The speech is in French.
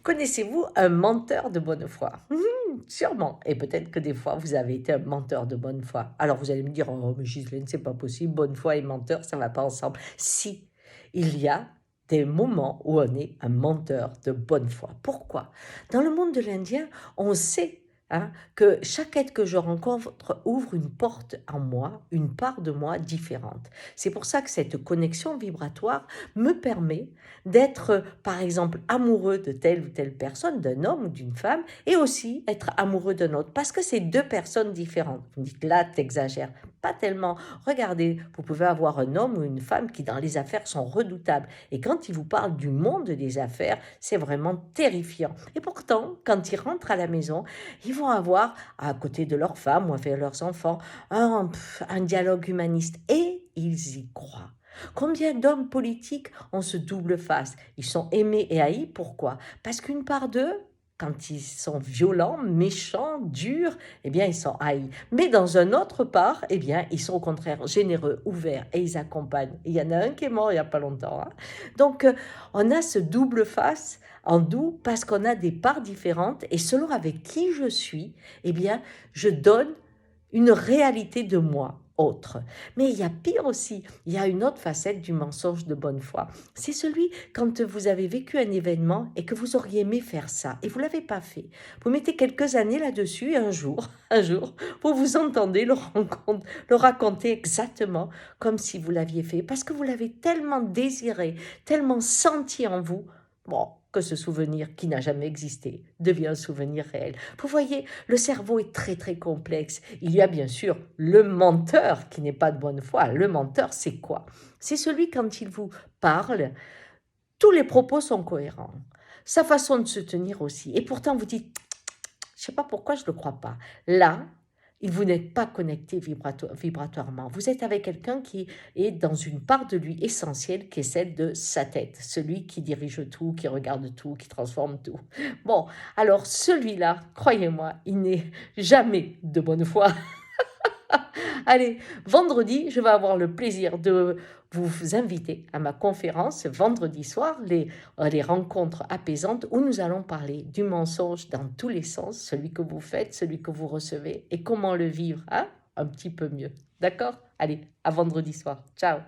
Connaissez-vous un menteur de bonne foi? Sûrement, et peut-être que des fois vous avez été un menteur de bonne foi. Alors vous allez me dire: «Oh mais Ghislaine, c'est pas possible, bonne foi et menteur, ça va pas ensemble». Si, il y a des moments où on est un menteur de bonne foi. Pourquoi? Dans le monde de l'Indien, on sait, hein, que chaque être que je rencontre ouvre une porte en moi, une part de moi différente. C'est pour ça que cette connexion vibratoire me permet d'être, par exemple, amoureux de telle ou telle personne, d'un homme ou d'une femme, et aussi être amoureux d'un autre, parce que c'est deux personnes différentes. Vous me dites, là, t'exagères. Pas tellement. Regardez, vous pouvez avoir un homme ou une femme qui, dans les affaires, sont redoutables. Et quand ils vous parlent du monde des affaires, c'est vraiment terrifiant. Et pourtant, quand ils rentrent à la maison, ils vont avoir, à côté de leur femme ou avec leurs enfants, un dialogue humaniste. Et ils y croient. Combien d'hommes politiques ont ce double face? Ils sont aimés et haïs, pourquoi? Parce qu'une part d'eux, quand ils sont violents, méchants, durs, eh bien, ils sont haïs. Mais dans un autre part, eh bien, ils sont au contraire généreux, ouverts, et ils accompagnent. Et il y en a un qui est mort il n'y a pas longtemps, hein. Donc, on a ce double face en nous parce qu'on a des parts différentes, et selon avec qui je suis, eh bien, je donne une réalité de moi autre. Mais il y a pire aussi, il y a une autre facette du mensonge de bonne foi. C'est celui quand vous avez vécu un événement et que vous auriez aimé faire ça et vous l'avez pas fait. Vous mettez quelques années là-dessus et un jour, un jour, vous vous entendez le raconter exactement comme si vous l'aviez fait parce que vous l'avez tellement désiré, tellement senti en vous. Bon, que ce souvenir qui n'a jamais existé devient un souvenir réel. Vous voyez, le cerveau est très très complexe. Il y a bien sûr le menteur qui n'est pas de bonne foi. Le menteur, c'est quoi? C'est celui quand il vous parle, tous les propos sont cohérents. Sa façon de se tenir aussi. Et pourtant, vous dites, je ne sais pas pourquoi je ne le crois pas. Là, vous n'êtes pas connecté vibratoirement. Vous êtes avec quelqu'un qui est dans une part de lui essentielle, qui est celle de sa tête. Celui qui dirige tout, qui regarde tout, qui transforme tout. Bon, alors celui-là, croyez-moi, il n'est jamais de bonne foi. Allez, vendredi, je vais avoir le plaisir de vous inviter à ma conférence vendredi soir, les rencontres apaisantes, où nous allons parler du mensonge dans tous les sens, celui que vous faites, celui que vous recevez, et comment le vivre, hein, un petit peu mieux. D'accord? Allez, à vendredi soir. Ciao!